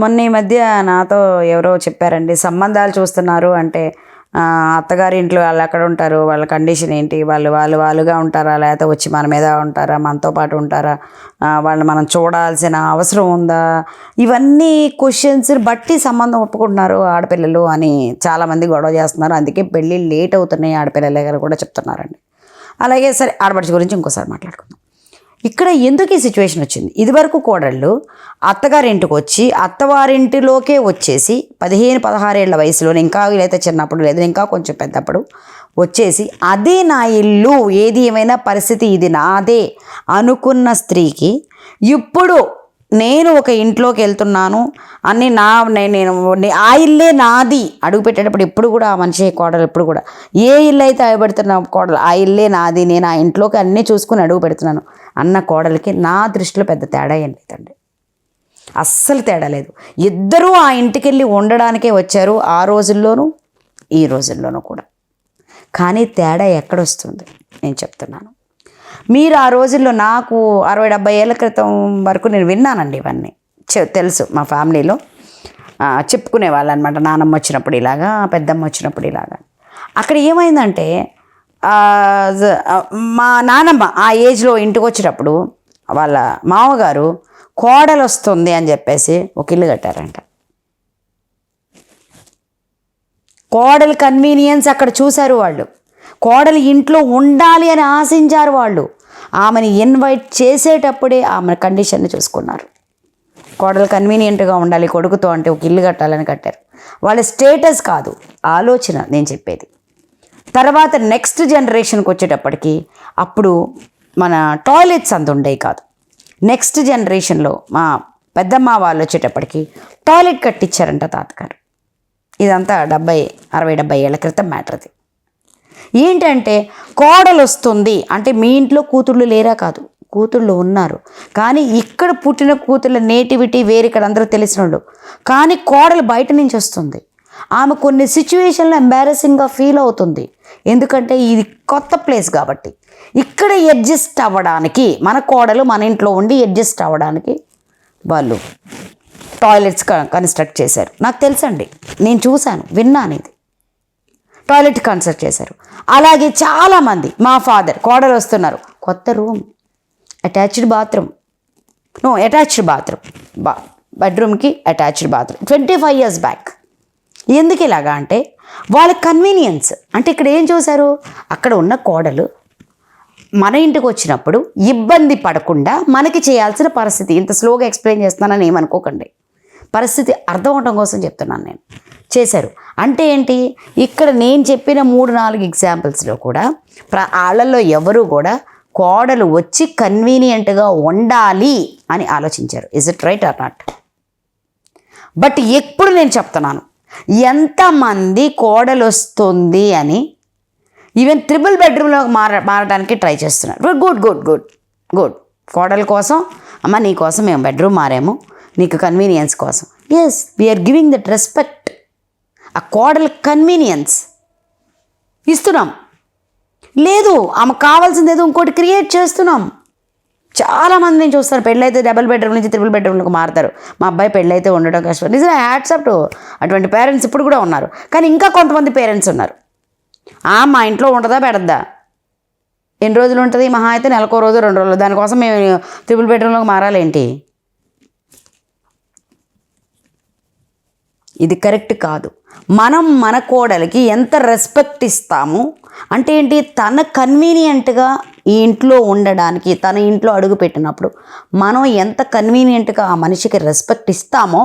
మొన్న ఈ మధ్య నాతో ఎవరో చెప్పారండి, సంబంధాలు చూస్తున్నారు అంటే అత్తగారి ఇంట్లో వాళ్ళు ఎక్కడ ఉంటారు, వాళ్ళ కండిషన్ ఏంటి, వాళ్ళుగా ఉంటారా, లేకపోతే వచ్చి మన మీద ఉంటారా, మనతో పాటు ఉంటారా, వాళ్ళు మనం చూడాల్సిన అవసరం ఉందా, ఇవన్నీ క్వశ్చన్స్ బట్టి సంబంధం ఒప్పుకుంటున్నారు ఆడపిల్లలు అని చాలామంది గొడవ చేస్తున్నారు. అందుకే పెళ్ళి లేట్ అవుతున్నాయి ఆడపిల్లల దగ్గర కూడా చెప్తున్నారండి. అలాగే సరే, ఆడపడుచు గురించి ఇంకోసారి మాట్లాడుకుందాం. ఇక్కడ ఎందుకు ఈ సిచ్యువేషన్ వచ్చింది? ఇదివరకు కోడళ్ళు అత్తగారింటికి వచ్చి అత్తవారింటిలోకే వచ్చేసి 15-16 ఏళ్ల వయసులో, ఇంకా వీలైతే చిన్నప్పుడు లేదా ఇంకా కొంచెం పెద్దప్పుడు వచ్చేసి అదే నా ఇల్లు, ఏది ఏమైనా పరిస్థితి ఇది నాదే అనుకున్న స్త్రీకి ఇప్పుడు నేను ఒక ఇంట్లోకి వెళ్తున్నాను అని నేను ఆ ఇల్లే నాది అడుగు పెట్టేటప్పుడు ఎప్పుడు కూడా ఆ మనిషి కోడలు ఎప్పుడు కూడా ఏ ఇల్లు అయితే అడుగుపెడుతున్నా కోడలు ఆ ఇల్లే నాది, నేను ఆ ఇంట్లోకి అన్నీ చూసుకుని అడుగు పెడుతున్నాను అన్న కోడలికి నా దృష్టిలో పెద్ద తేడా ఏం లేదండి. అస్సలు తేడా లేదు. ఇద్దరూ ఆ ఇంటికి వెళ్ళి ఉండడానికే వచ్చారు, ఆ రోజుల్లోనూ ఈ రోజుల్లోనూ కూడా. కానీ తేడా ఎక్కడొస్తుంది నేను చెప్తున్నాను. మీరు ఆ రోజుల్లో నాకు 60-70 ఏళ్ళ క్రితం వరకు నేను విన్నానండి ఇవన్నీ, తెలుసు. మా ఫ్యామిలీలో చెప్పుకునేవాళ్ళు అనమాట. నానమ్మ వచ్చినప్పుడు ఇలాగా, పెద్దమ్మ వచ్చినప్పుడు ఇలాగా. అక్కడ ఏమైందంటే మా నానమ్మ ఆ ఏజ్లో ఇంటికి వచ్చేటప్పుడు వాళ్ళ మామగారు కోడలు వస్తుంది అని చెప్పేసి ఒక ఇల్లు కట్టారంట. కోడలు కన్వీనియన్స్ అక్కడ చూశారు వాళ్ళు. కోడలు ఇంట్లో ఉండాలి అని ఆశించారు వాళ్ళు. ఆమెను ఇన్వైట్ చేసేటప్పుడే ఆమె కండిషన్ని చూసుకున్నారు. కోడలు కన్వీనియంట్గా ఉండాలి కొడుకుతో అంటే ఒక ఇల్లు కట్టాలని కట్టారు. వాళ్ళ స్టేటస్ కాదు, ఆలోచన నేను చెప్పేది. తర్వాత నెక్స్ట్ జనరేషన్కి వచ్చేటప్పటికి అప్పుడు మన టాయిలెట్స్ అంత ఉండేవి కాదు. నెక్స్ట్ జనరేషన్లో మా పెద్దమ్మ వాళ్ళు వచ్చేటప్పటికి టాయిలెట్ కట్టించారంట తాతగారు. ఇదంతా 60-70 ఏళ్ల క్రితం మ్యాటర్. అది ఏంటంటే కోడలు వస్తుంది అంటే మీ ఇంట్లో కూతుళ్ళు లేరా కాదు, కూతుళ్ళు ఉన్నారు. కానీ ఇక్కడ పుట్టిన కూతుళ్ళ నేటివిటీ వేరు, ఇక్కడ అందరూ తెలిసినోళ్ళు. కానీ కోడలు బయట నుంచి వస్తుంది. ఆమె కొన్ని సిచ్యువేషన్లో ఎంబారసింగ్గా ఫీల్ అవుతుంది. ఎందుకంటే ఇది కొత్త ప్లేస్ కాబట్టి. ఇక్కడ అడ్జస్ట్ అవ్వడానికి మన కోడలు మన ఇంట్లో ఉండి అడ్జస్ట్ అవ్వడానికి వాళ్ళు టాయిలెట్స్ కన్స్ట్రక్ట్ చేశారు. నాకు తెలుసండి, నేను చూశాను, విన్నాను. ఇది టాయిలెట్ కన్స్ట్రక్ట్ చేశారు. అలాగే చాలామంది మా ఫాదర్ కోడలు వస్తున్నారు, కొత్త రూమ్, అటాచ్డ్ బాత్రూమ్, బెడ్రూమ్కి అటాచ్డ్ బాత్రూమ్ 25 years బ్యాక్. ఎందుకు ఇలాగా అంటే వాళ్ళ కన్వీనియన్స్. అంటే ఇక్కడ ఏం చూశారు, అక్కడ ఉన్న కోడలు మన ఇంటికి వచ్చినప్పుడు ఇబ్బంది పడకుండా మనకి చేయాల్సిన పరిస్థితి. ఇంత స్లోగా ఎక్స్ప్లెయిన్ చేస్తున్నానని ఏమనుకోకండి, పరిస్థితి అర్థం అవడం కోసం చెప్తున్నాను నేను. చేశారు అంటే ఏంటి, ఇక్కడ నేను చెప్పిన 3-4 ఎగ్జాంపుల్స్లో కూడా వాళ్ళల్లో ఎవరు కూడా కోడలు వచ్చి కన్వీనియంట్గా ఉండాలి అని ఆలోచించారు. Is it right are not? But ఎప్పుడు నేను చెప్తున్నాను, ఎంతమంది కోడలు వస్తుంది అని ఈవెన్ 3 bedroomలో మారడానికి ట్రై చేస్తున్నారు. Good good good good. కోడల కోసం, అమ్మ నీ కోసం మేము బెడ్రూమ్ మారాము, నీకు కన్వీనియన్స్ కోసం. Yes, we are giving that respect. ఆ కోడల కన్వీనియన్స్ ఇస్తున్నాం. లేదు, ఆమెకు కావాల్సింది ఏదో ఇంకోటి క్రియేట్ చేస్తున్నాం. చాలామంది నేను చూస్తాను, పెళ్ళైతే 2 bedroom నుంచి 3 bedroomలకు మారుతారు. మా అబ్బాయి పెళ్ళైతే ఉండడం కష్టం. నిజంగా హ్యాట్సప్ టు అటువంటి పేరెంట్స్ ఇప్పుడు కూడా ఉన్నారు. కానీ ఇంకా కొంతమంది పేరెంట్స్ ఉన్నారు, మా ఇంట్లో ఉంటుందా పెడద్దా, ఎన్ని రోజులు ఉంటుంది, మహా అయితే నెలకో రోజు 2 రోజులు, దానికోసం మేము 3 bedroomలోకి మారాలేంటి? ఇది కరెక్ట్ కాదు. మనం మన కోడలికి ఎంత రెస్పెక్ట్ ఇస్తాము అంటే ఏంటి, తన కన్వీనియంట్గా ఈ ఇంట్లో ఉండడానికి, తన ఇంట్లో అడుగు పెట్టినప్పుడు మనం ఎంత కన్వీనియంట్గా ఆ మనిషికి రెస్పెక్ట్ ఇస్తామో,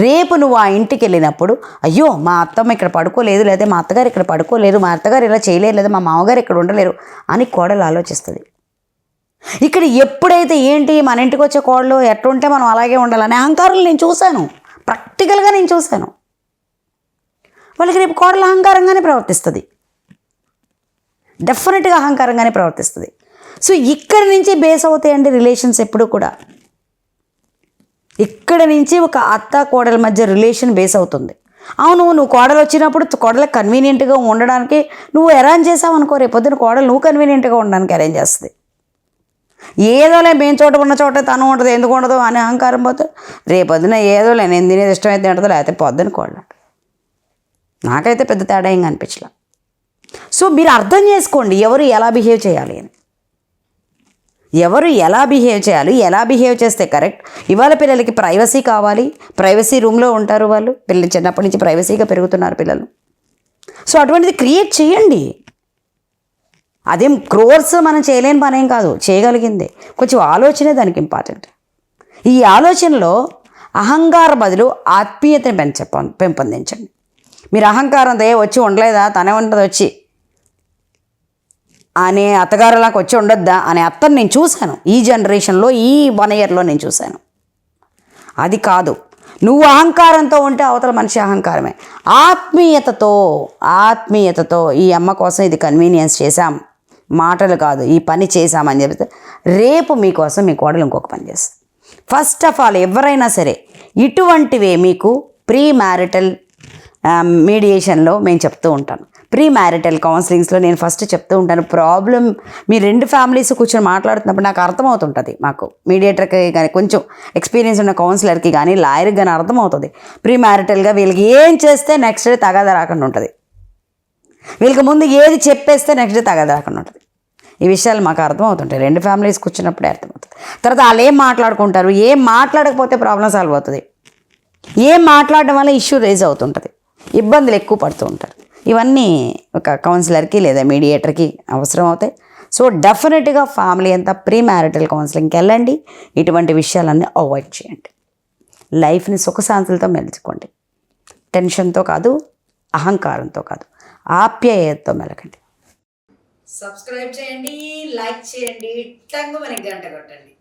రేపు నువ్వు ఆ ఇంటికి వెళ్ళినప్పుడు అయ్యో మా అత్తమ్మ ఇక్కడ పడుకోలేదు, లేదా మా అత్తగారు ఇక్కడ పడుకోలేరు, మా అత్తగారు ఇలా చేయలేరు, లేదా మా మామగారు ఇక్కడ ఉండలేరు అని కోడలు ఆలోచిస్తుంది. ఇక్కడ ఎప్పుడైతే ఏంటి మన ఇంటికి వచ్చే కోడలు ఎట్లుంటే మనం అలాగే ఉండాలని అహంకారాలు నేను చూశాను, ప్రాక్టికల్గా నేను చూశాను. వాళ్ళకి రేపు కోడలు అహంకారంగానే ప్రవర్తిస్తుంది, డెఫినెట్గా అహంకారంగానే ప్రవర్తిస్తుంది. సో ఇక్కడి నుంచి బేస్ అవుతాయండి రిలేషన్స్ ఎప్పుడు కూడా. ఇక్కడ నుంచి ఒక అత్త కోడల మధ్య రిలేషన్ బేస్ అవుతుంది. అవును, నువ్వు కోడలు వచ్చినప్పుడు కోడలకు కన్వీనియంట్గా ఉండడానికి నువ్వు అరేంజ్ చేసావు అనుకో, రేపు పొద్దున కోడలు నువ్వు కన్వీనియంట్గా ఉండడానికి అరేంజ్ చేస్తుంది. ఏదోలే మేము చోట ఉన్న చోట తను ఉంటుంది, ఎందుకు ఉండదు అని అహంకారం పోతే రేపొద్దున ఏదోలే నేను తినేది ఇష్టమైతే తింటుందో లేకపోతే పొద్దున కోళ్ళ. నాకైతే పెద్ద తేడా ఏం అనిపించలే. సో మీరు అర్థం చేసుకోండి ఎవరు ఎలా బిహేవ్ చేయాలి అని, ఎవరు ఎలా బిహేవ్ చేయాలి, ఎలా బిహేవ్ చేస్తే కరెక్ట్. ఇవాళ పిల్లలకి ప్రైవసీ కావాలి, ప్రైవసీ రూమ్లో ఉంటారు వాళ్ళు, పిల్లలు చిన్నప్పటి నుంచి ప్రైవసీగా పెరుగుతున్నారు పిల్లలు. సో అటువంటిది క్రియేట్ చేయండి. అదేం క్రోర్స్ మనం చేయలేని పని ఏం కాదు, చేయగలిగిందే. కొంచెం ఆలోచనే దానికి ఇంపార్టెంట్. ఈ ఆలోచనలో అహంకార బదులు ఆత్మీయతని పెంపొందించండి. మీరు అహంకారంతో వచ్చి ఉండలేదా, తనే ఉంటుంది వచ్చి అనే అత్తగారులాగా వచ్చి ఉండొద్దా అనే అత్తని నేను చూశాను ఈ జనరేషన్లో, ఈ 1 yearలో నేను చూశాను. అది కాదు, నువ్వు అహంకారంతో ఉంటే అవతల మనిషి అహంకారమే. ఆత్మీయతతో ఈ అమ్మ కోసం ఇది కన్వీనియన్స్ చేశాం, మాటలు కాదు ఈ పని చేశామని చెప్తే రేపు మీకోసం మీ కోడలు ఇంకొక పని చేస్తుంది. ఫస్ట్ ఆఫ్ ఆల్ ఎవరైనా సరే ఇటువంటివే మీకు ప్రీ మ్యారిటల్ మీడియేషన్లో మేము చెప్తూ ఉంటాను, ప్రీ మ్యారిటల్ కౌన్సిలింగ్స్లో నేను ఫస్ట్ చెప్తూ ఉంటాను. ప్రాబ్లం మీ 2 ఫ్యామిలీస్ కూర్చొని మాట్లాడుతున్నప్పుడు నాకు అర్థమవుతుంటుంది. మాకు మీడియేటర్కి కానీ కొంచెం ఎక్స్పీరియన్స్ ఉన్న కౌన్సిలర్కి కానీ లాయర్కి కానీ అర్థమవుతుంది. ప్రీ మ్యారిటల్గా వీళ్ళకి ఏం చేస్తే నెక్స్ట్ డే తగాదా రాకుండా ఉంటుంది, వీళ్ళకి ముందు ఏది చెప్పేస్తే నెక్స్ట్ డే తగాదా రాకుండా ఉంటుంది. ఈ విషయాలు మాకు అర్థమవుతుంటాయి. 2 ఫ్యామిలీస్ కూర్చున్నప్పుడే అర్థమవుతుంది. తర్వాత వాళ్ళు ఏం మాట్లాడుకుంటారు, ఏం మాట్లాడకపోతే ప్రాబ్లం సాల్వ్ అవుతుంది, ఏం మాట్లాడడం వల్ల ఇష్యూ రేజ్ అవుతుంటుంది, ఇబ్బందులు ఎక్కువ పడుతూ ఉంటారు. ఇవన్నీ ఒక కౌన్సిలర్కి లేదా మీడియేటర్కి అవసరం అవుతాయి. సో డెఫినెట్గా ఫ్యామిలీ అంతా ప్రీ మ్యారిటల్ కౌన్సిలింగ్కి వెళ్ళండి. ఇటువంటి విషయాలన్నీ అవాయిడ్ చేయండి. లైఫ్ని సుఖశాంతులతో మెలుచుకోండి. టెన్షన్తో కాదు, అహంకారంతో కాదు, ఆప్యాయతతో మెలకండి. సబ్స్క్రైబ్ చేయండి, లైక్ చేయండి, టంగు మనకి గంట కొట్టండి.